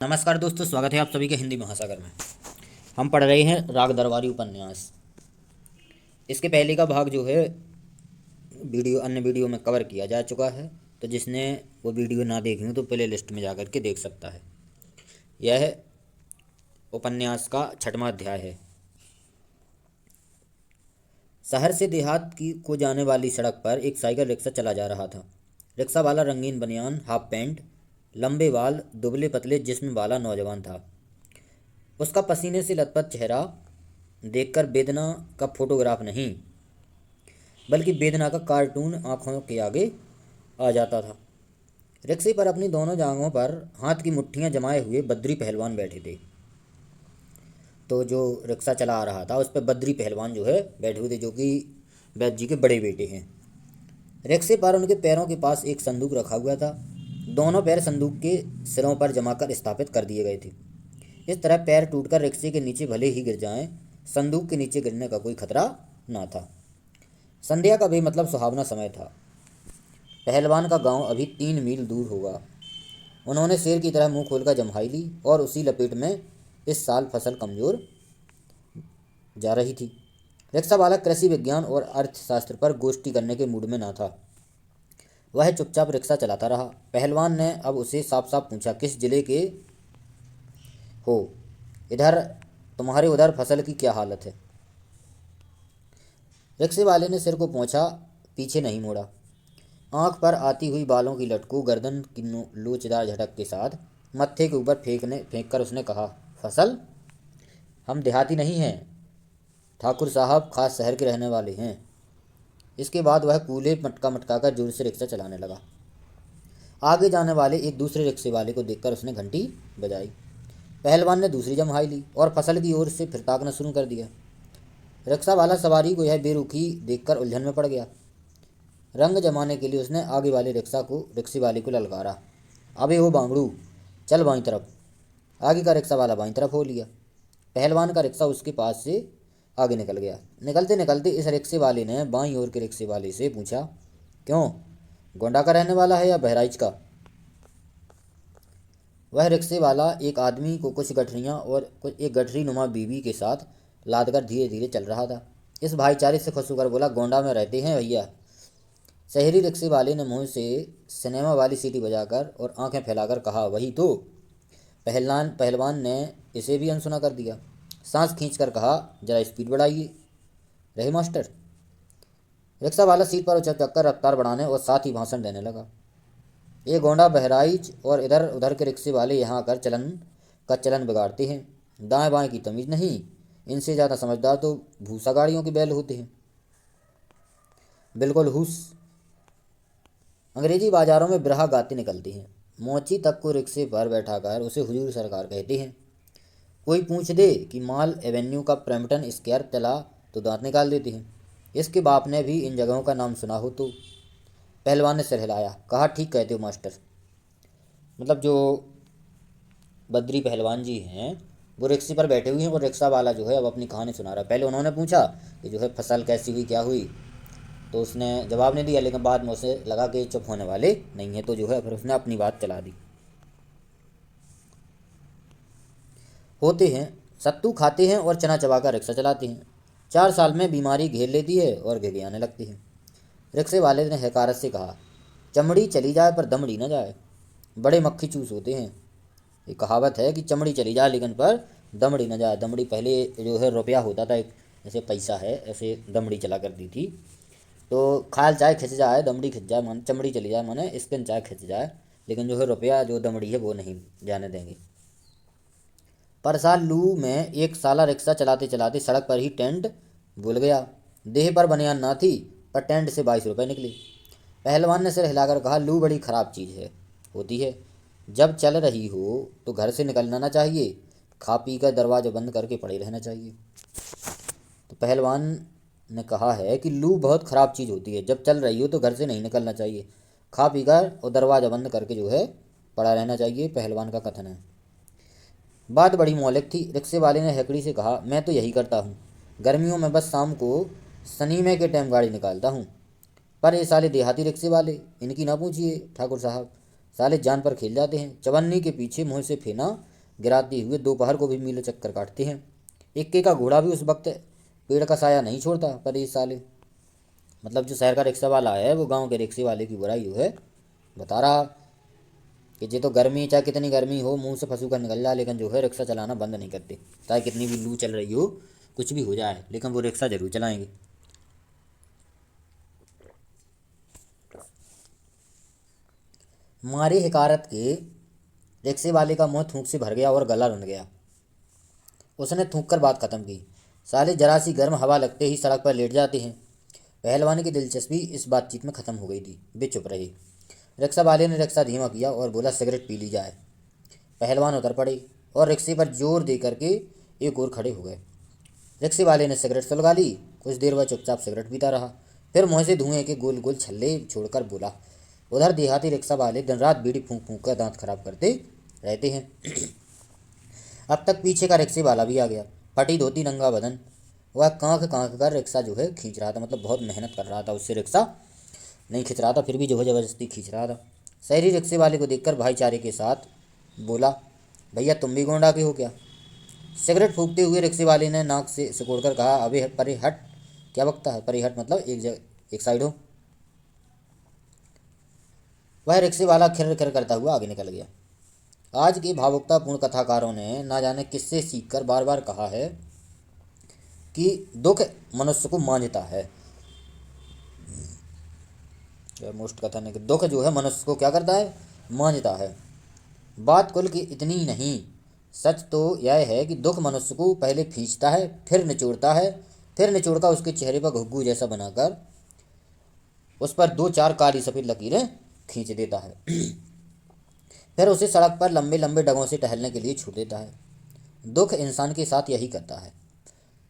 नमस्कार दोस्तों, स्वागत है आप सभी के हिंदी महासागर में। हम पढ़ रहे हैं राग दरबारी उपन्यास। इसके पहले का भाग जो है अन्य वीडियो में कवर किया जा चुका है, तो जिसने वो वीडियो ना देखी हो तो प्ले लिस्ट में जा कर के देख सकता है। यह उपन्यास का 6वां अध्याय है। शहर से देहात की को जाने वाली सड़क पर एक साइकिल रिक्शा चला जा रहा था। रिक्शा वाला रंगीन बनियान, हाफ पैंट, लंबे बाल, दुबले पतले जिस्म वाला नौजवान था। उसका पसीने से लथपथ चेहरा देखकर वेदना का फोटोग्राफ नहीं बल्कि वेदना का कार्टून आंखों के आगे आ जाता था। रिक्शे पर अपनी दोनों जांघों पर हाथ की मुट्ठियां जमाए हुए बद्री पहलवान बैठे थे। तो जो रिक्शा चला आ रहा था उस पर बद्री पहलवान जो है बैठे हुए थे, जो कि वैद्य जी के बड़े बेटे हैं। रिक्शे पर उनके पैरों के पास एक संदूक रखा हुआ था। दोनों पैर संदूक के सिरों पर जमाकर स्थापित कर दिए गए थे। इस तरह पैर टूटकर रिक्शे के नीचे भले ही गिर जाएं, संदूक के नीचे गिरने का कोई खतरा ना था। संध्या का भी मतलब सुहावना समय था। पहलवान का गांव अभी 3 मील दूर होगा। उन्होंने शेर की तरह मुंह खोलकर जम्हाई ली और उसी लपेट में इस साल फसल कमजोर जा रही थी। रिक्शा वाला कृषि विज्ञान और अर्थशास्त्र पर गोष्ठी करने के मूड में ना था। वह चुपचाप रिक्शा चलाता रहा। पहलवान ने अब उसे साफ साफ पूछा, किस जिले के हो? इधर तुम्हारे उधर फसल की क्या हालत है? रिक्शे वाले ने सिर को पोंछा, पीछे नहीं मोड़ा। आंख पर आती हुई बालों की लटकू गर्दन की लोचदार झटक के साथ मत्थे के ऊपर फेंक कर उसने कहा, फसल? हम देहाती नहीं हैं ठाकुर साहब, खास शहर के रहने वाले हैं। इसके बाद वह कूल्हे मटका मटकाकर जोर से रिक्शा चलाने लगा। आगे जाने वाले एक दूसरे रिक्शे वाले को देखकर उसने घंटी बजाई। पहलवान ने दूसरी जम्हाई ली और फसल की ओर से फिर ताकना शुरू कर दिया। रिक्शा वाला सवारी को यह बेरुखी देखकर उलझन में पड़ गया। रंग जमाने के लिए उसने आगे वाले रिक्शे वाले को ललकारा, अबे ओ बांगड़ू, चल बाईं तरफ। आगे का रिक्शा वाला बाईं तरफ हो लिया। पहलवान का रिक्शा उसके पास से आगे निकल गया। निकलते निकलते इस रिक्शे वाले ने बाईं ओर के रिक्शे वाले से पूछा, क्यों, गोंडा का रहने वाला है या बहराइच का? वह रिक्शे वाला एक आदमी को कुछ गठरियाँ और कुछ एक गठरी नुमा बीवी के साथ लादकर धीरे धीरे चल रहा था। इस भाईचारे से खुश होकर बोला, गोंडा में रहते हैं भैया। शहरी रिक्शे वाले ने मुंह से सिनेमा वाली सीटी बजाकर और आंखें फैलाकर कहा, वही तो। पहलवान ने इसे भी अनसुना कर दिया। सांस खींचकर कहा, जरा स्पीड बढ़ाइए रहे मास्टर। रिक्शा वाला सीट पर उछल कर रफ्तार बढ़ाने और साथ ही भाषण देने लगा। ये गोंडा बहराइच और इधर उधर के रिक्शे वाले यहाँ आकर चलन बिगाड़ते हैं। दाएं बाएं की तमीज़ नहीं। इनसे ज़्यादा समझदार तो भूसा गाड़ियों के बैल होते हैं। बिल्कुल हुस। अंग्रेजी बाजारों में बिरहा गाते निकलते हैं। मोची तक को रिक्शे पर बैठाकर उसे हुजूर सरकार कहते हैं। कोई पूछ दे कि माल एवेन्यू का प्रैम्पटन स्क्वायर चला तो दांत निकाल देते हैं। इसके बाप ने भी इन जगहों का नाम सुना हो तो? पहलवान ने सिर हिलाया, कहा, ठीक कहते हो मास्टर। मतलब जो बद्री पहलवान जी हैं वो रिक्शे पर बैठे हुए हैं और रिक्शा वाला जो है अब अपनी कहानी सुना रहा है। पहले उन्होंने पूछा कि जो है फसल कैसी हुई, क्या हुई, तो उसने जवाब नहीं दिया, लेकिन बाद में उसे लगा कि चुप होने वाले नहीं है, तो जो है फिर उसने अपनी बात चला दी। होते हैं, सत्तू खाते हैं और चना चबाकर रिक्शा चलाते हैं। 4 साल में बीमारी घेर लेती है और घिघियाने लगती है। रिक्शे वाले ने हकारत से कहा, चमड़ी चली जाए पर दमड़ी न जाए। बड़े मक्खी चूस होते हैं। ये कहावत है कि चमड़ी चली जाए लेकिन पर दमड़ी न जाए। दमड़ी पहले जो है रुपया होता था, एक जैसे पैसा है, ऐसे दमड़ी चला करती थी। तो खाल चाहे खिंच जाए, दमड़ी खिंच जाए, मन चमड़ी चली जाए, माने स्किन चाहे खिंच जाए, लेकिन जो है रुपया जो दमड़ी है वो नहीं जाने देंगे। पर साल लू में एक साला रिक्शा चलाते चलाते सड़क पर ही टेंट भूल गया। देह पर बनियान ना थी, पर टेंट से 22 रुपये निकले। पहलवान ने सिर हिलाकर कहा, लू बड़ी ख़राब चीज़ है होती है। जब चल रही हो तो घर से निकलना ना चाहिए, खा पी कर दरवाज़ा बंद करके पड़े रहना चाहिए। तो पहलवान ने कहा है कि लू बहुत ख़राब चीज़ होती है, जब चल रही हो तो घर से नहीं निकलना चाहिए, खा पी कर और दरवाज़ा बंद करके जो है पड़ा रहना चाहिए, पहलवान का कथन है। बात बड़ी मौलिक थी। रिक्शे वाले ने हेकड़ी से कहा, मैं तो यही करता हूँ, गर्मियों में बस शाम को सनीमे के टाइम गाड़ी निकालता हूँ। पर ये साले देहाती रिक्शे वाले, इनकी ना पूछिए ठाकुर साहब, साले जान पर खेल जाते हैं। चवन्नी के पीछे मुँह से फेना गिराते हुए दोपहर को भी मीलों चक्कर काटते हैं। इक्के का घोड़ा भी उस वक्त पेड़ का साया नहीं छोड़ता, पर ये साले, मतलब जो शहर का रिक्शा वाला है वो गांव के रिक्शे वाले की बुराई जो है बता रहा कि ये तो गर्मी, चाहे कितनी गर्मी हो, मुंह से फंसू कर निकल जाए, लेकिन जो है रिक्शा चलाना बंद नहीं करते। चाहे कितनी भी लू चल रही हो, कुछ भी हो जाए, लेकिन वो रिक्शा जरूर चलाएंगे। मारे हिकारत के रिक्शे वाले का मुंह थूक से भर गया और गला रुंध गया। उसने थूक कर बात खत्म की। साले जरा सी गर्म हवा लगते ही सड़क पर लेट जाते हैं। पहलवान की दिलचस्पी इस बातचीत में ख़त्म हो गई थी। वे चुप रहे। रिक्शा वाले ने रिक्शा धीमा किया और बोला, सिगरेट पी ली जाए। पहलवान उतर पड़े और रिक्शे पर जोर दे करके एक और खड़े हो गए। रिक्शे वाले ने सिगरेट सुलगा ली। कुछ देर वह चुपचाप सिगरेट पीता रहा, फिर मुँह से धुएं के गोल गोल छल्ले छोड़कर बोला, उधर देहाती रिक्शा वाले दिन रात बीड़ी फूंक फूंक कर दांत खराब करते रहते हैं। अब तक पीछे का रिक्शे वाला भी आ गया। फटी धोती, नंगा बदन, वह कांख कांख कर रिक्शा जो है खींच रहा था, मतलब बहुत मेहनत कर रहा था। उससे रिक्शा नहीं खींच रहा था, फिर भी जो है ज़बरदस्ती खींच रहा था। शहरी रिक्शे वाले को देखकर भाईचारे के साथ बोला, भैया तुम भी गोंडा के हो क्या? सिगरेट फूकते हुए रिक्शे वाले ने नाक से सिकोड़ कर कहा, अबे परे हट, क्या बकता है? परे हट मतलब एक जगह, एक साइड हो। वह रिक्शे वाला खिर खिर करता हुआ आगे निकल गया। आज के भावुकतापूर्ण कथाकारों ने ना जाने किससे सीखकर बार बार कहा है कि दुख मनुष्य को मांझता है। मोस्ट कथन है कि दुख जो है मनुष्य को क्या करता है? मांझता है। बात कुल की इतनी नहीं, सच तो यह है कि दुख मनुष्य को पहले खींचता है, फिर निचोड़ता है, फिर निचोड़कर उसके चेहरे पर घुग्गू जैसा बनाकर उस पर दो चार काली सफ़ेद लकीरें खींच देता है। फिर उसे सड़क पर लंबे लंबे डगों से टहलने के लिए छोड़ देता है। दुख इंसान के साथ यही करता है,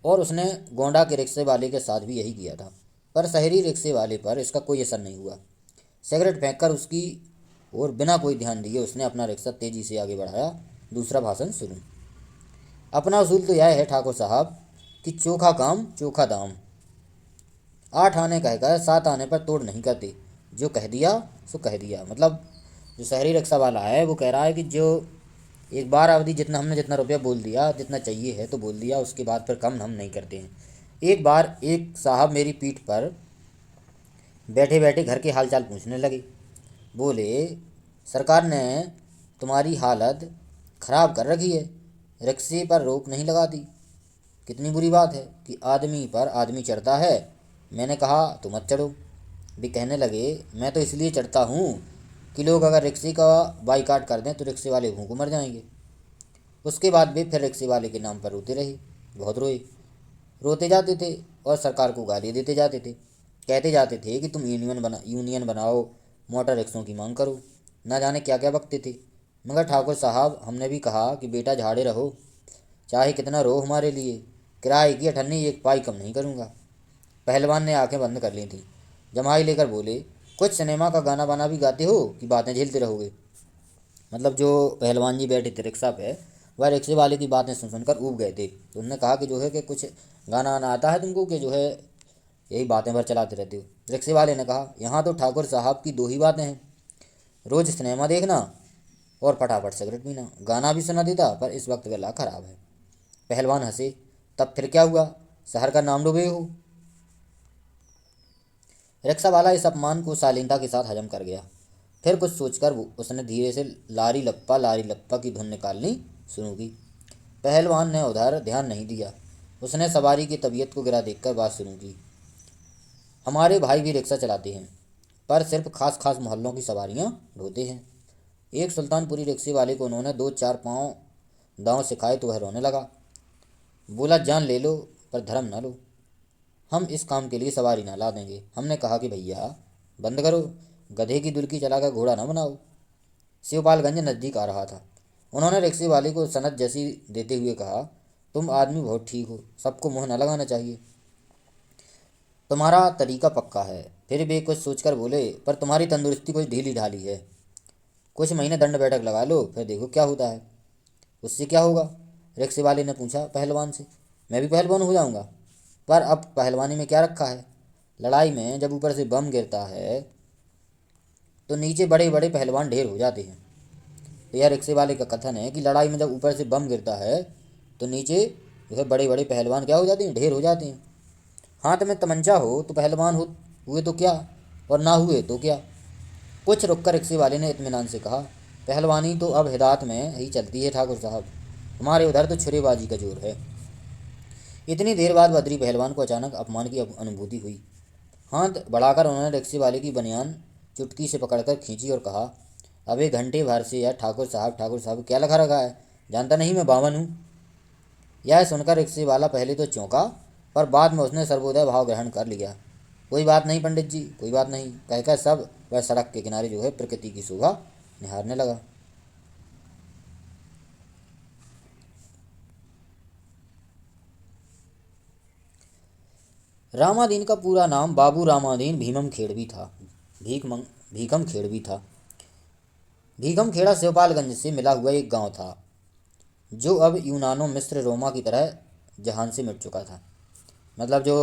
और उसने गोंडा के रिक्शे वाले के साथ भी यही किया था। पर शहरी रिक्शे वाले पर इसका कोई असर नहीं हुआ। सिगरेट फेंककर उसकी और बिना कोई ध्यान दिए उसने अपना रिक्शा तेजी से आगे बढ़ाया। दूसरा भाषण शुरू। अपना असूल तो यह है ठाकुर साहब कि चोखा काम चोखा दाम। 8 आने कहकर 7 आने पर तोड़ नहीं करते। जो कह दिया सो कह दिया। मतलब जो शहरी रिक्शा वाला है वो कह रहा है कि जो एक बार अवधि जितना हमने जितना रुपया बोल दिया, जितना चाहिए है तो बोल दिया, उसके बाद फिर कम हम नहीं करते हैं। एक बार एक साहब मेरी पीठ पर बैठे बैठे घर के हालचाल पूछने लगे। बोले, सरकार ने तुम्हारी हालत ख़राब कर रखी है, रिक्शे पर रोक नहीं लगाती। कितनी बुरी बात है कि आदमी पर आदमी चढ़ता है। मैंने कहा तो मत चढ़ो। वे कहने लगे, मैं तो इसलिए चढ़ता हूँ कि लोग अगर रिक्शे का बाइकाट कर दें तो रिक्शे वाले भूख मर जाएंगे। उसके बाद वे फिर रिक्शे वाले के नाम पर रोते रहे। बहुत रोए, रोते जाते थे और सरकार को गाली देते जाते थे। कहते जाते थे कि तुम यूनियन बनाओ, मोटर रिक्शों की मांग करो, ना जाने क्या क्या बकते थे। मगर ठाकुर साहब हमने भी कहा कि बेटा झाड़े रहो, चाहे कितना रो हमारे लिए, किराए की अठन्नी एक पाई कम नहीं करूँगा। पहलवान ने आंखें बंद कर ली थीं। जमाई लेकर बोले, कुछ सिनेमा का गाना बाना भी गाते हो कि बातें झेलते रहोगे? मतलब जो पहलवान जी बैठे थे रिक्शा पे, वह रिक्शे वाले की बातें सुन सुनकर ऊब गए थे। तो उन्होंने कहा कि जो है कि कुछ गाना आना आता है तुमको, कि जो है यही बातें भर चलाते रहते हो? रिक्शे वाले ने कहा, यहाँ तो ठाकुर साहब की दो ही बातें हैं, रोज़ सिनेमा देखना और फटाफट सिगरेट पीना। गाना भी सुना देता, पर इस वक्त गला खराब है। पहलवान हंसे। तब फिर क्या हुआ? शहर का नाम डूबे हो? रिक्शा वाला इस अपमान को शालीनता के साथ हजम कर गया। फिर कुछ सोचकर उसने धीरे से लारी लप्पा की धुन निकालनी शुरू की। पहलवान ने उधर ध्यान नहीं दिया। उसने सवारी की तबीयत को गिरा देखकर बात शुरू की। हमारे भाई भी रिक्शा चलाते हैं, पर सिर्फ खास खास मोहल्लों की सवारियां ढोते हैं। एक सुल्तानपुरी रिक्शे वाले को उन्होंने 2 4 पाँव दांव सिखाए तो वह रोने लगा। बोला, जान ले लो पर धर्म ना लो, हम इस काम के लिए सवारी ना ला देंगे। हमने कहा कि भैया बंद करो, गधे की दुल्की चलाकर घोड़ा ना बनाओ। शिवपालगंज नज़दीक आ रहा था। उन्होंने रिक्शे वाले को सनद जैसी देते हुए कहा, तुम आदमी बहुत ठीक हो, सबको मुँह न लगाना चाहिए, तुम्हारा तरीका पक्का है। फिर भी कुछ सोचकर बोले, पर तुम्हारी तंदुरुस्ती कुछ ढीली ढाली है, कुछ महीने दंड बैठक लगा लो, फिर देखो क्या होता है। उससे क्या होगा? रिक्शे वाले ने पूछा पहलवान से। मैं भी पहलवान हो जाऊंगा। पर अब पहलवानी में क्या रखा है? लड़ाई में जब ऊपर से बम गिरता है तो नीचे बड़े बड़े पहलवान ढेर हो जाते हैं। तो यह रिक्शे वाले का कथन है कि लड़ाई में जब ऊपर से बम गिरता है तो नीचे जो है बड़े बड़े पहलवान क्या हो जाते हैं, ढेर हो जाते हैं। हाथ में तमंचा हो तो पहलवान हो हुए तो क्या, और ना हुए तो क्या। कुछ रुककर रिक्शे वाले ने इत्मीनान से कहा, पहलवानी तो अब हिदायत में ही चलती है ठाकुर साहब, हमारे उधर तो छुरेबाजी का जोर है। इतनी देर बाद बद्री पहलवान को अचानक अपमान की अनुभूति हुई। हाथ बढ़ाकर उन्होंने रिक्शे वाले की बनियान चुटकी से पकड़कर खींची और कहा, अबे घंटे भर से यह ठाकुर साहब क्या लगा रखा है, जानता नहीं मैं बावन हूँ। यह सुनकर रिक्शे वाला पहले तो चौंका, पर बाद में उसने सर्वोदय भाव ग्रहण कर लिया। कोई बात नहीं पंडित जी, कोई बात नहीं, कहकर सब वह सड़क के किनारे जो है प्रकृति की शोभा निहारने लगा। रामादीन का पूरा नाम बाबू रामादीन भीमम खेड़वी था। भीकम खेड़वी था। भीकम खेड़ा शिवपालगंज से मिला हुआ एक गांव था, जो अब यूनानो मिस्र रोमा की तरह जहान से मिट चुका था। मतलब जो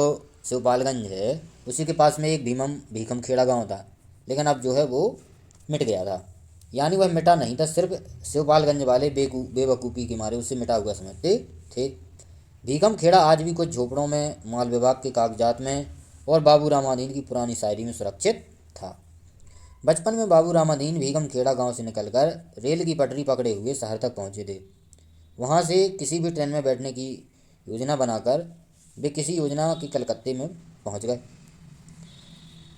शिवपालगंज है उसी के पास में एक भीकम खेड़ा गांव था, लेकिन अब जो है वो मिट गया था। यानी वह मिटा नहीं था, सिर्फ शिवपालगंज वाले बेवकूफ़ी के मारे उसे मिटा हुआ समझते थे। भीकम खेड़ा आज भी कुछ झोपड़ों में, माल विभाग के कागजात में और बाबू रामादीन की पुरानी शायरी में सुरक्षित था। बचपन में बाबू रामादीन भीकम खेड़ा गांव से निकलकर रेल की पटरी पकड़े हुए शहर तक पहुंचे थे। वहां से किसी भी ट्रेन में बैठने की योजना बनाकर वे किसी योजना के कलकत्ते में पहुंच गए।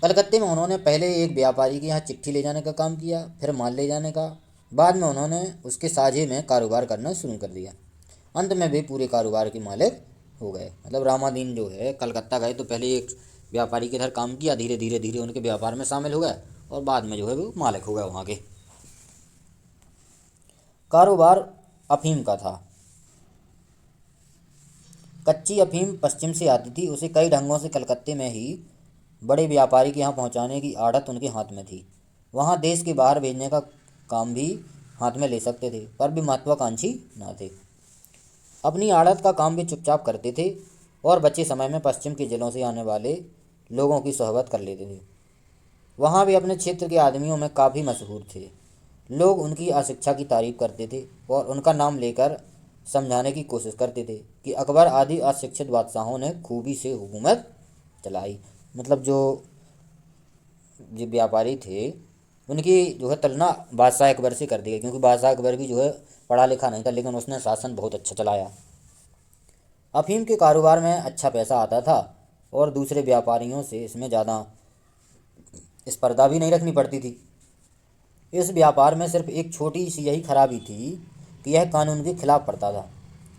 कलकत्ते में उन्होंने पहले एक व्यापारी के यहाँ चिट्ठी ले जाने का काम किया, फिर माल ले जाने का। बाद में उन्होंने उसके साझे में कारोबार करना शुरू कर दिया। अंत में वे पूरे कारोबार के मालिक हो गए। मतलब रामादीन जो है कलकत्ता गए तो पहले एक व्यापारी के इधर काम किया, धीरे धीरे धीरे उनके व्यापार में शामिल हो गए और बाद में जो है वो मालिक हो गए वहाँ के। कारोबार अफीम का था। कच्ची अफीम पश्चिम से आती थी, उसे कई ढंगों से कलकत्ते में ही बड़े व्यापारी के यहाँ पहुँचाने की आड़त उनके हाथ में थी। वहाँ देश के बाहर भेजने का काम भी हाथ में ले सकते थे, पर भी महत्वाकांक्षी ना थे। अपनी आड़त का काम भी चुपचाप करते थे और बचे समय में पश्चिम के जिलों से आने वाले लोगों की सोहबत कर लेते थे। वहाँ भी अपने क्षेत्र के आदमियों में काफ़ी मशहूर थे। लोग उनकी अशिक्षा की तारीफ करते थे और उनका नाम लेकर समझाने की कोशिश करते थे कि अकबर आदि अशिक्षित बादशाहों ने खूबी से हुकूमत चलाई। मतलब जो जो व्यापारी थे उनकी जो है तुलना बादशाह अकबर से कर दी गई, क्योंकि बादशाह अकबर भी जो है पढ़ा लिखा नहीं था, लेकिन उसने शासन बहुत अच्छा चलाया। अफीम के कारोबार में अच्छा पैसा आता था और दूसरे व्यापारियों से इसमें ज़्यादा स्पर्धा भी नहीं रखनी पड़ती थी। इस व्यापार में सिर्फ एक छोटी सी यही खराबी थी कि यह कानून के खिलाफ पड़ता था।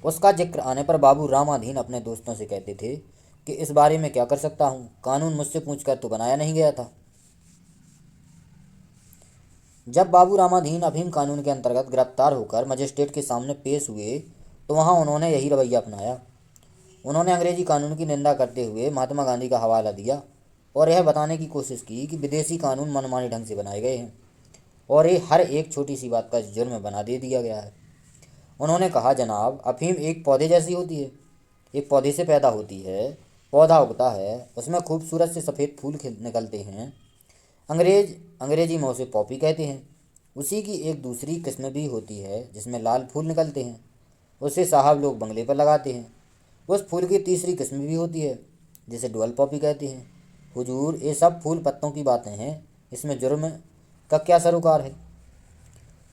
उसका जिक्र आने पर बाबू रामाधीन अपने दोस्तों से कहते थे कि इस बारे में क्या कर सकता हूँ, कानून मुझसे पूछकर तो बनाया नहीं गया था। जब बाबू रामाधीन अफीम कानून के अंतर्गत गिरफ्तार होकर मजिस्ट्रेट के सामने पेश हुए तो वहाँ उन्होंने यही रवैया अपनाया। उन्होंने अंग्रेजी कानून की निंदा करते हुए महात्मा गांधी का हवाला दिया और यह बताने की कोशिश की कि विदेशी कानून मनमाने ढंग से बनाए गए हैं और ये हर एक छोटी सी बात का जुर्म बना दे दिया गया है। उन्होंने कहा, जनाब, अफीम एक पौधे जैसी होती है, एक पौधे से पैदा होती है, पौधा उगता है, उसमें खूबसूरत से सफ़ेद फूल निकलते हैं। अंग्रेजी में उसे पॉपी कहते हैं। उसी की एक दूसरी किस्म भी होती है जिसमें लाल फूल निकलते हैं, उसे साहब लोग बंगले पर लगाते हैं। उस फूल की तीसरी किस्म भी होती है जिसे डुअल पॉपी कहते हैं। हुजूर, ये सब फूल पत्तों की बातें हैं, इसमें जुर्म का क्या सरोकार है।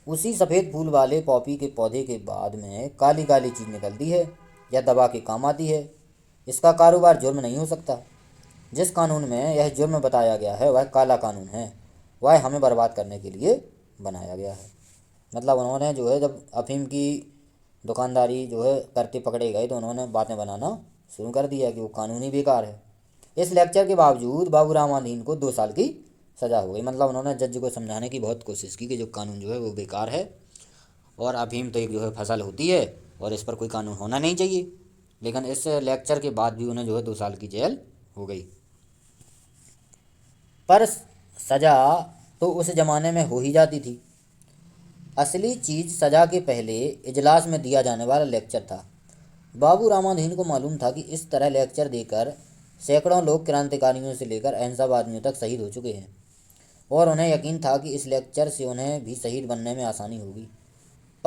उसी सफ़ेद फूल वाले पॉपी के पौधे के बाद में काली काली चीज़ निकलती है या दवा के काम आती है। इसका कारोबार जुर्म नहीं हो सकता। जिस कानून में यह जुर्म बताया गया है वह काला कानून है, वह हमें बर्बाद करने के लिए बनाया गया है। मतलब उन्होंने जो है जब अफीम की दुकानदारी जो है करते पकड़े गए तो उन्होंने बातें बनाना शुरू कर दिया कि वो कानूनी बेकार है। इस लेक्चर के बावजूद बाबू रामाधीन को 2 साल की सज़ा हो गई। मतलब उन्होंने जज को समझाने की बहुत कोशिश की कि जो कानून जो है वो बेकार है और अफीम तो एक जो है फसल होती है और इस पर कोई कानून होना नहीं चाहिए, लेकिन इस लेक्चर के बाद भी उन्हें जो है 2 साल की जेल हो गई। पर सज़ा तो उस ज़माने में हो ही जाती थी। असली चीज़ सज़ा के पहले इजलास में दिया जाने वाला लेक्चर था। बाबू रामाधीन को मालूम था कि इस तरह लेक्चर देकर सैकड़ों लोग क्रांतिकारियों से लेकर अहिंसावादियों तक शहीद हो चुके हैं और उन्हें यकीन था कि इस लेक्चर से उन्हें भी शहीद बनने में आसानी होगी।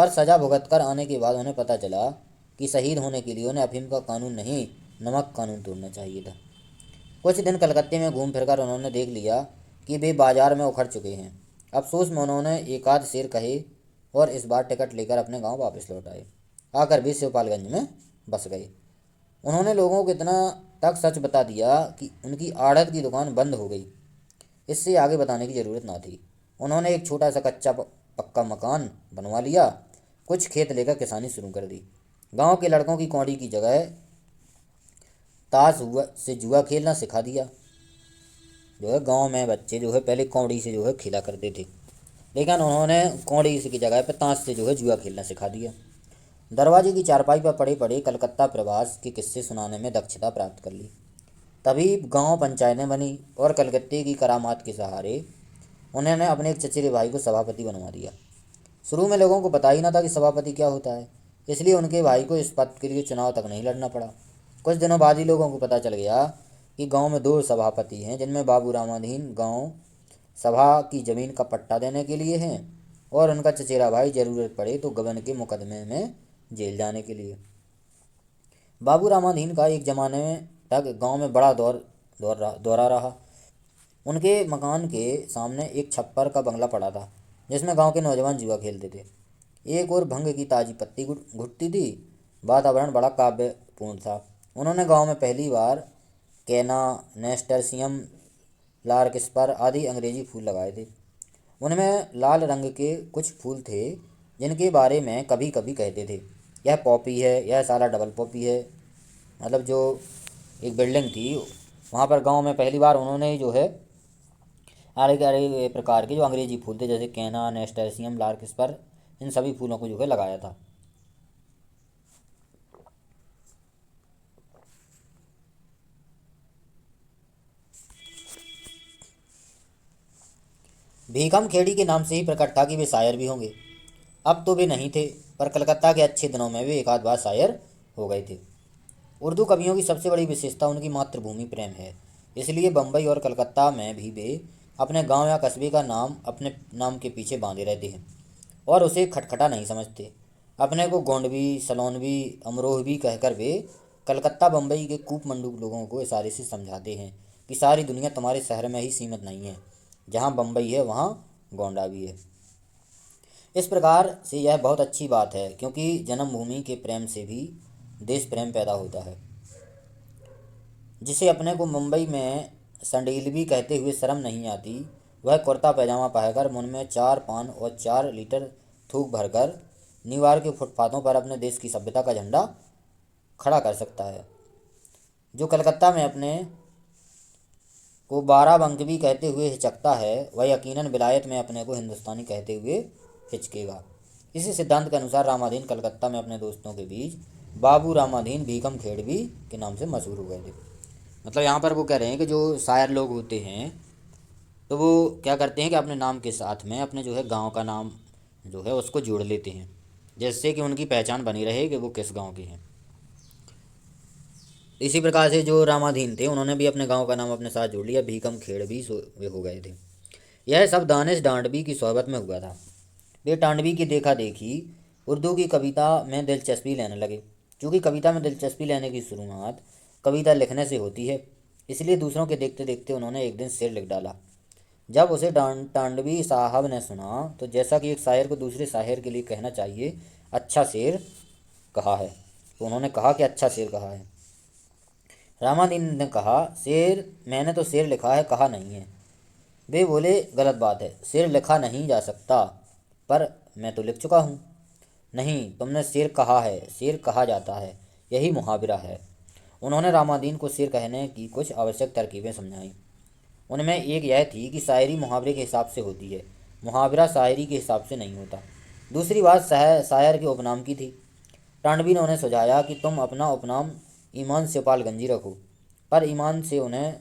पर सजा भुगत कर आने के बाद उन्हें पता चला कि शहीद होने के लिए उन्हें अफीम का कानून नहीं, नमक कानून तोड़ना चाहिए था। कुछ दिन कलकत्ते में घूम फिर कर उन्होंने देख लिया कि वे बाजार में उखड़ चुके हैं। अफसोस में उन्होंने एकाध शेर कहे और इस बार टिकट लेकर अपने गांव वापस लौट आए। आकर भी शिवपालगंज में बस गए। उन्होंने लोगों को इतना तक सच बता दिया कि उनकी आढ़त की दुकान बंद हो गई। इससे आगे बताने की ज़रूरत ना थी। उन्होंने एक छोटा सा कच्चा पक्का मकान बनवा लिया, कुछ खेत लेकर किसानी शुरू कर दी। गांव के लड़कों की कौड़ी की जगह ताश हुआ से जुआ खेलना सिखा दिया। जो है गांव में बच्चे जो है पहले कौड़ी से जो है खेला करते थे, लेकिन उन्होंने कौड़ी की जगह पर ताश से जो है जुआ खेलना सिखा दिया। दरवाजे की चारपाई पर पड़े पड़े कलकत्ता प्रवास के किस्से सुनाने में दक्षता प्राप्त कर ली। तभी गांव पंचायतें बनी और कलकत्ते की करामात के सहारे उन्होंने अपने एक चचेरे भाई को सभापति बनवा दिया। शुरू में लोगों को पता ही ना था कि सभापति क्या होता है, इसलिए उनके भाई को इस पद के लिए चुनाव तक नहीं लड़ना पड़ा। कुछ दिनों बाद ही लोगों को पता चल गया कि गांव में दो सभापति हैं, जिनमें बाबू रामाधीन गांव सभा की ज़मीन का पट्टा देने के लिए हैं और उनका चचेरा भाई ज़रूरत पड़े तो गबन के मुकदमे में जेल जाने के लिए। बाबू रामाधीन का एक ज़माने में तक गांव में बड़ा दौरा रहा। उनके मकान के सामने एक छप्पर का बंगला पड़ा था, जिसमें गांव के नौजवान जुआ खेलते थे। एक और भंग की ताज़ी पत्ती घुटती थी। वातावरण बड़ा काव्यपूर्ण था। उन्होंने गांव में पहली बार कैना, नेस्टरसियम, लार्कस्पर आदि अंग्रेजी फूल लगाए थे। उनमें लाल रंग के कुछ फूल थे, जिनके बारे में कभी कभी कहते थे, यह पॉपी है, यह साला डबल पॉपी है। मतलब जो एक बिल्डिंग थी वहाँ पर गांव में पहली बार उन्होंने जो है अलग अलग प्रकार के जो अंग्रेजी फूल थे, जैसे कैना, नेस्टरसियम, लार्कस्पर, इन सभी फूलों को जो है लगाया था। भीखम खेड़ी के नाम से ही प्रकट था कि वे शायर भी होंगे। अब तो वे नहीं थे, पर कलकत्ता के अच्छे दिनों में वे एक आध बार शायर हो गए थे। उर्दू कवियों की सबसे बड़ी विशेषता उनकी मातृभूमि प्रेम है। इसलिए बम्बई और कलकत्ता में भी वे अपने गांव या कस्बे का नाम अपने नाम के पीछे बांधे रहते हैं और उसे खटखटा नहीं समझते। अपने को गोंडवी, सलोनवी, अमरोहवी कहकर वे कलकत्ता बम्बई के कूप मंडूक लोगों को इशारे से समझाते हैं कि सारी दुनिया तुम्हारे शहर में ही सीमित नहीं है, जहाँ बम्बई है वहाँ गोंडा भी है। इस प्रकार से यह बहुत अच्छी बात है, क्योंकि जन्मभूमि के प्रेम से भी देश प्रेम पैदा होता है। जिसे अपने को मुंबई में संडीलवी कहते हुए शर्म नहीं आती, वह कुर्ता पैजामा पहनकर मुंह में 4 पान और 4 लीटर थूक भरकर न्यूयॉर्क के फुटपाथों पर अपने देश की सभ्यता का झंडा खड़ा कर सकता है। जो कलकत्ता में अपने को बाराबंकी कहते हुए हिचकता है, वह यकीनन विलायत में अपने को हिंदुस्तानी कहते हुए हिचकेगा। इसी सिद्धांत के अनुसार रामाधीन कलकत्ता में अपने दोस्तों के बीच बाबू रामाधीन भीकम खेड़वी के नाम से मशहूर हो गए थे। मतलब यहाँ पर वो कह रहे हैं कि जो शायर लोग होते हैं तो वो क्या करते हैं कि अपने नाम के साथ में अपने जो है गांव का नाम जो है उसको जोड़ लेते हैं, जिससे कि उनकी पहचान बनी रहे कि वो किस गांव के हैं। इसी प्रकार से जो रामाधीन थे उन्होंने भी अपने गांव का नाम अपने साथ जोड़ लिया, भीकम खेड़वी वे हो गए थे। यह सब दानिश डांडवी की सोहबत में हुआ था। वे टांडवी की देखा देखी उर्दू की कविता में दिलचस्पी लेने लगे। चूँकि कविता में दिलचस्पी लेने की शुरुआत कविता लिखने से होती है, इसलिए दूसरों के देखते देखते उन्होंने एक दिन शेर लिख डाला। जब उसे टांडवी साहब ने सुना तो जैसा कि एक शायर को दूसरे शायर के लिए कहना चाहिए, अच्छा शेर कहा है, तो उन्होंने कहा कि अच्छा शेर कहा है। रामाधीन ने कहा, शेर मैंने तो शेर लिखा है, कहा नहीं है। वे बोले, गलत बात है, शेर लिखा नहीं जा सकता, पर मैं तो लिख चुका हूँ। नहीं, तुमने शेर कहा है, शेर कहा जाता है, यही मुहावरा है। उन्होंने रामाधीन को शेर कहने की कुछ आवश्यक तरकीबें समझाईं। उनमें एक यह थी कि शायरी मुहावरे के हिसाब से होती है, मुहावरा शायरी के हिसाब से नहीं होता। दूसरी बात शायर के उपनाम की थी। टांडवी ने उन्हें सुझाया कि तुम अपना उपनाम ईमान शिवपालगंजी रखो, पर ईमान से उन्हें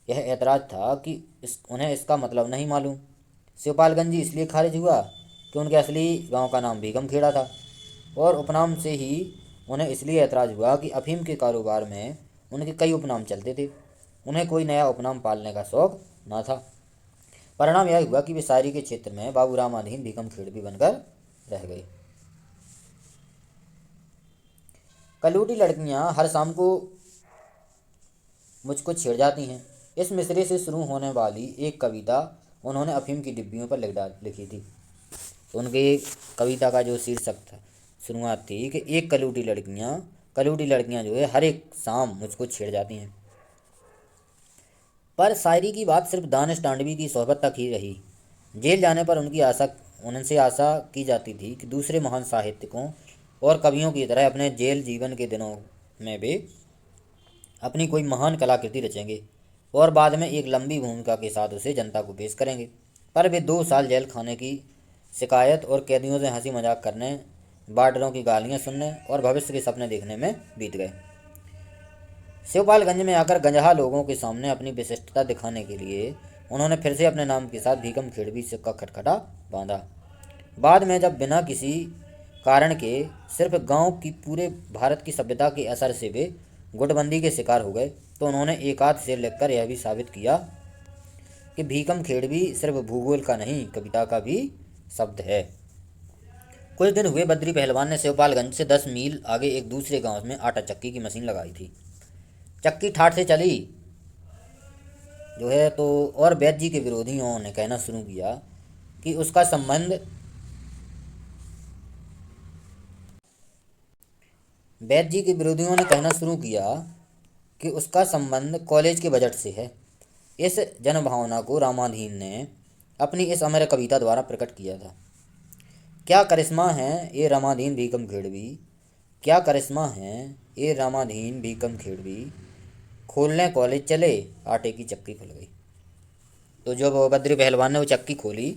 यह ऐतराज़ था कि उन्हें इसका मतलब नहीं मालूम। शिवपालगंजी इसलिए खारिज हुआ कि उनके असली गांव का नाम भीकम खेड़ा था, और उपनाम से ही उन्हें इसलिए ऐतराज़ हुआ कि अफीम के कारोबार में उनके कई उपनाम चलते थे। उन्हें कोई नया उपनाम पालने का शौक़ न था। परिणाम यह हुआ कि वे शायरी के क्षेत्र में बाबू रामाधीन भीकम खेड़वी बनकर रह गए। कलूटी लड़कियां हर शाम को मुझको छेड़ जाती हैं। इस मिसरे से शुरू होने वाली एक कविता उन्होंने अफीम की डिब्बियों पर लिखी थी। तो उनके कविता का जो शीर्षक था, शुरुआत थी कि एक कलूटी लड़कियां जो है हर एक शाम मुझको छेड़ जाती हैं। पर शायरी की बात सिर्फ दानिश तांडवी की सोहबत तक ही रही। जेल जाने पर उनसे आशा की जाती थी कि दूसरे महान साहित्यिकों और कवियों की तरह अपने जेल जीवन के दिनों में वे अपनी कोई महान कलाकृति रचेंगे और बाद में एक लंबी भूमिका के साथ उसे जनता को पेश करेंगे। पर वे 2 साल जेल खाने की शिकायत और कैदियों से हंसी मजाक करने, वार्डरों की गालियां सुनने और भविष्य के सपने देखने में बीत गए। शिवपालगंज में आकर गंजहा लोगों के सामने अपनी विशिष्टता दिखाने के लिए उन्होंने फिर से अपने नाम के साथ भीकम खेड़वी से का खटखटा बांधा। बाद में जब बिना किसी कारण के सिर्फ गांव की पूरे भारत की सभ्यता के असर से वे गुटबंदी के शिकार हो गए, तो उन्होंने एक आध शेर लिखकर यह भी साबित किया कि भीकम खेड़वी सिर्फ भूगोल का नहीं, कविता का भी शब्द है। कुछ दिन हुए, बद्री पहलवान ने शिवपालगंज से 10 मील आगे एक दूसरे गांव में आटा चक्की की मशीन लगाई थी। चक्की ठाठ से चली जो है तो और वैद्य जी के विरोधियों ने कहना शुरू किया कि उसका संबंध वैद्य जी के विरोधियों ने कहना शुरू किया कि उसका संबंध कॉलेज के बजट से है। इस जनभावना को रामाधीन ने अपनी इस अमर कविता द्वारा प्रकट किया था। क्या करिश्मा है ये रामाधीन भीकम खेड़वी, क्या करिश्मा है ये रामाधीन भीकम खेड़वी, खोलने कॉलेज चले आटे की चक्की खुल गई। तो जब बद्री पहलवान ने वो चक्की खोली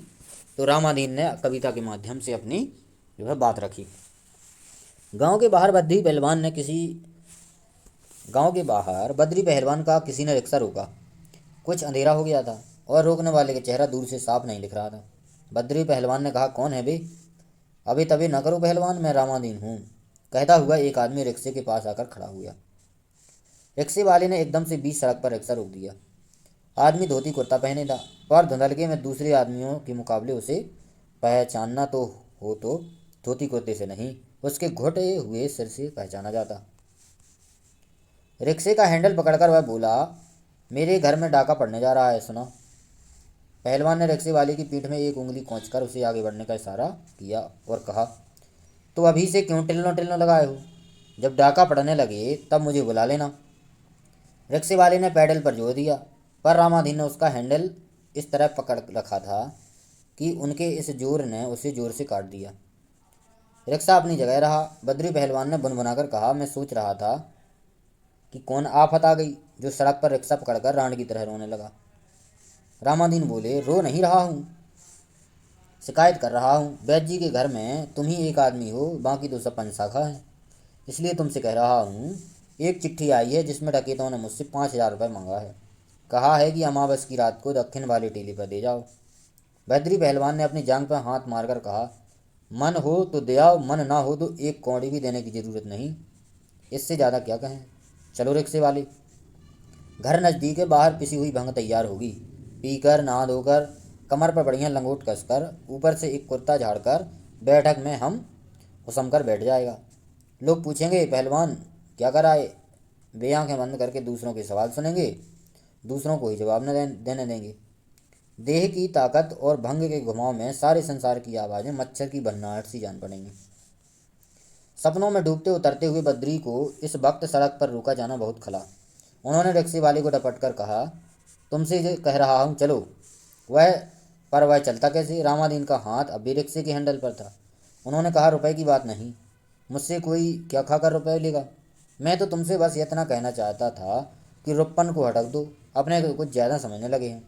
तो रामाधीन ने कविता के माध्यम से अपनी जो है बात रखी। गांव के बाहर बद्री पहलवान का किसी ने रिक्शा रोका। कुछ अंधेरा हो गया था और रोकने वाले का चेहरा दूर से साफ नहीं दिख रहा था। बद्री पहलवान ने कहा, कौन है बे? अभी तभी न करो पहलवान, मैं रामाधीन हूँ, कहता हुआ एक आदमी रिक्शे के पास आकर खड़ा हुआ। रिक्शे वाले ने एकदम से बीच सड़क पर रिक्शा रोक दिया। आदमी धोती कुर्ता पहने था, पर धुंधलके में दूसरे आदमियों के मुकाबले उसे पहचानना तो धोती कुर्ते से नहीं, उसके घुटे हुए सिर से पहचाना जाता। रिक्शे का हैंडल पकड़कर वह बोला, मेरे घर में डाका पड़ने जा रहा है, सुना। पहलवान ने रिक्शे वाले की पीठ में एक उंगली खींचकर उसे आगे बढ़ने का इशारा किया और कहा, तो अभी से क्यों टिल्लो टिल्लो लगाए हो? जब डाका पड़ने लगे तब मुझे बुला लेना। रिक्शे वाले ने पैडल पर जोर दिया, पर रामाधीन ने उसका हैंडल इस तरह पकड़ रखा था कि उनके इस जोर ने उसे जोर से काट दिया। रिक्शा अपनी जगह रहा। बद्री पहलवान ने बुनबुनाकर कहा, मैं सोच रहा था कि कौन आफत आ गई जो सड़क पर रिक्शा पकड़कर रांड की तरह रोने लगा। रामाधीन बोले, रो नहीं रहा हूँ, शिकायत कर रहा हूँ। वैद्य जी के घर में तुम ही एक आदमी हो, बाकी तो सब पंचशाखा है, इसलिए तुमसे कह रहा हूँ। एक चिट्ठी आई है जिसमें डकैतों ने मुझसे 5,000 रुपये मांगा है। कहा है कि अमावस की रात को दक्षिण वाली टीली पर दे जाओ। बद्री पहलवान ने अपनी जांघ पर हाथ मारकर कहा, मन हो तो दे आओ, मन ना हो तो एक कौड़ी भी देने की ज़रूरत नहीं, इससे ज़्यादा क्या कहें। चलो रिक्शे वाले। घर नज़दीक है, बाहर पिसी हुई भंग तैयार होगी। पीकर नहा धोकर कमर पर बढ़िया लंगोट कसकर ऊपर से एक कुर्ता झाड़कर बैठक में हम उसम कर बैठ जाएगा। लोग पूछेंगे, पहलवान क्या कर आए? वे आंखें बंद करके दूसरों के सवाल सुनेंगे, दूसरों को ही जवाब न देने देंगे। देह की ताकत और भंग के घुमाव में सारे संसार की आवाज़ें मच्छर की भन्नाहट सी जान पड़ेंगी। सपनों में डूबते उतरते हुए बद्री को इस वक्त सड़क पर रोका जाना बहुत खला। उन्होंने रिक्शे वाले को डपट कर कहा, तुमसे जो कह रहा हूँ चलो। वह चलता कैसे? रामाधीन का हाथ अब भी रिक्शे के हैंडल पर था। उन्होंने कहा, रुपए की बात नहीं, मुझसे कोई क्या खाकर रुपए लेगा? मैं तो तुमसे बस इतना कहना चाहता था कि रुपन को हटक दो, अपने को कुछ ज़्यादा समझने लगे हैं।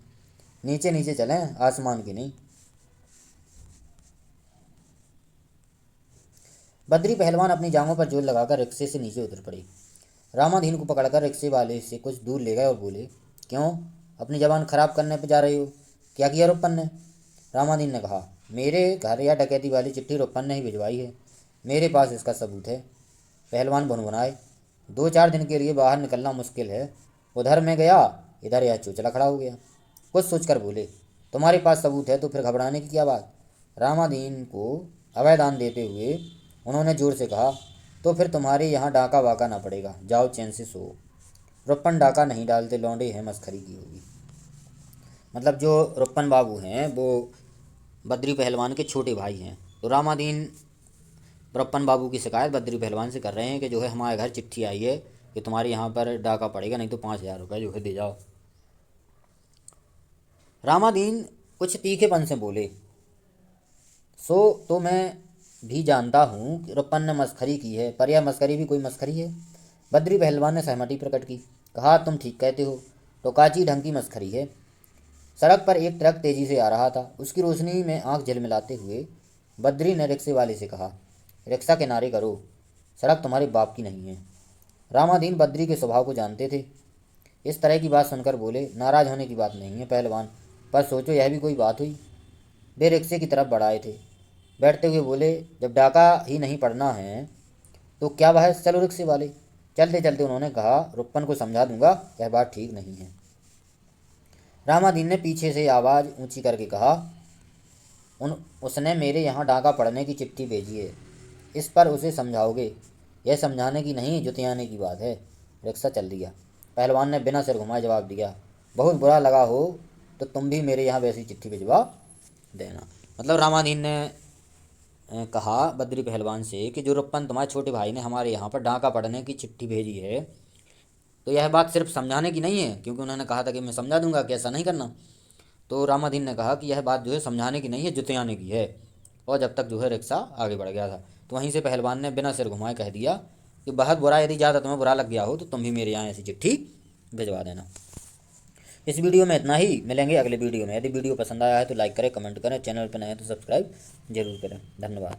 नीचे नीचे चलें, आसमान की नहीं। बद्री पहलवान अपनी जांघों पर जोर लगाकर रिक्शे से नीचे उतर पड़े। रामाधीन को पकड़कर रिक्शे वाले से कुछ दूर ले गए और बोले, क्यों अपनी जबान खराब करने पर जा रहे हो? क्या किया रुपन ने? रामाधीन ने कहा, मेरे घर या डकैती वाली चिट्ठी रुपन ने ही भिजवाई है, मेरे पास इसका सबूत है। पहलवान भुनभुनाए, 2-4 दिन के लिए बाहर निकलना मुश्किल है। उधर मैं गया, इधर यह चोचला खड़ा हो गया। कुछ सोचकर बोले, तुम्हारे पास सबूत है तो फिर घबराने की क्या बात? रामाधीन को अभयदान देते हुए उन्होंने जोर से कहा, तो फिर तुम्हारे यहाँ डाका वाका ना पड़ेगा, जाओ चैन से सो। रुपन डाका नहीं डालते, लौंडे हैं, मस्खरी की होगी। मतलब जो रुपन बाबू हैं वो बद्री पहलवान के छोटे भाई हैं। तो रामादीन रुपन बाबू की शिकायत बद्री पहलवान से कर रहे हैं कि जो है हमारे घर चिट्ठी आई है कि तुम्हारे यहाँ पर डाका पड़ेगा, नहीं तो 5,000 रुपये जो है दे जाओ। रामादीन कुछ तीखेपन से बोले, सो तो मैं भी जानता हूँ कि रुपन ने मस्खरी की है, पर यह मस्खरी भी कोई मस्खरी है। बद्री पहलवान ने सहमति प्रकट की, कहा तुम ठीक कहते हो, तो काची ढंग की मस्खरी है। सड़क पर एक ट्रक तेजी से आ रहा था। उसकी रोशनी में आंख झिलमिलाते हुए बद्री ने रिक्शे वाले से कहा, रिक्शा किनारे करो, सड़क तुम्हारे बाप की नहीं है। रामादीन बद्री के स्वभाव को जानते थे। इस तरह की बात सुनकर बोले, नाराज होने की बात नहीं है पहलवान, पर सोचो यह भी कोई बात हुई। वे रिक्शे की तरफ बढ़ाए थे। बैठते हुए बोले, जब डाका ही नहीं पड़ना है तो क्या बहस, चलो रिक्शे वाले। चलते चलते उन्होंने कहा, रुपन को समझा दूंगा, यह बात ठीक नहीं है। रामादीन ने पीछे से आवाज़ ऊंची करके कहा, उसने मेरे यहाँ डाका पड़ने की चिट्ठी भेजी है, इस पर उसे समझाओगे? यह समझाने की नहीं, जुतियाने की बात है। रिक्शा चल दिया। पहलवान ने बिना सिर घुमाए जवाब दिया, बहुत बुरा लगा हो तो तुम भी मेरे यहाँ वैसी चिट्ठी भिजवा देना। मतलब रामादीन ने कहा बद्री पहलवान से कि जो रुपन तुम्हारे छोटे भाई ने हमारे यहाँ पर डाका पड़ने की चिट्ठी भेजी है, तो यह बात सिर्फ समझाने की नहीं है, क्योंकि उन्होंने कहा था कि मैं समझा दूंगा कि ऐसा नहीं करना। तो रामादीन ने कहा कि यह बात जो है समझाने की नहीं है, जुतियाने की है। और जब तक जो है रिक्शा आगे बढ़ गया था, तो वहीं से पहलवान ने बिना सिर घुमाए कह दिया कि बहुत बुरा, यदि ज़्यादा तुम्हें बुरा लग गया हो तो तुम भी मेरे यहाँ ऐसी चिट्ठी भिजवा देना। इस वीडियो में इतना ही, मिलेंगे अगले वीडियो में। यदि वीडियो पसंद आया है तो लाइक करें, कमेंट करें, चैनल पर नए हैं तो सब्सक्राइब जरूर करें। धन्यवाद।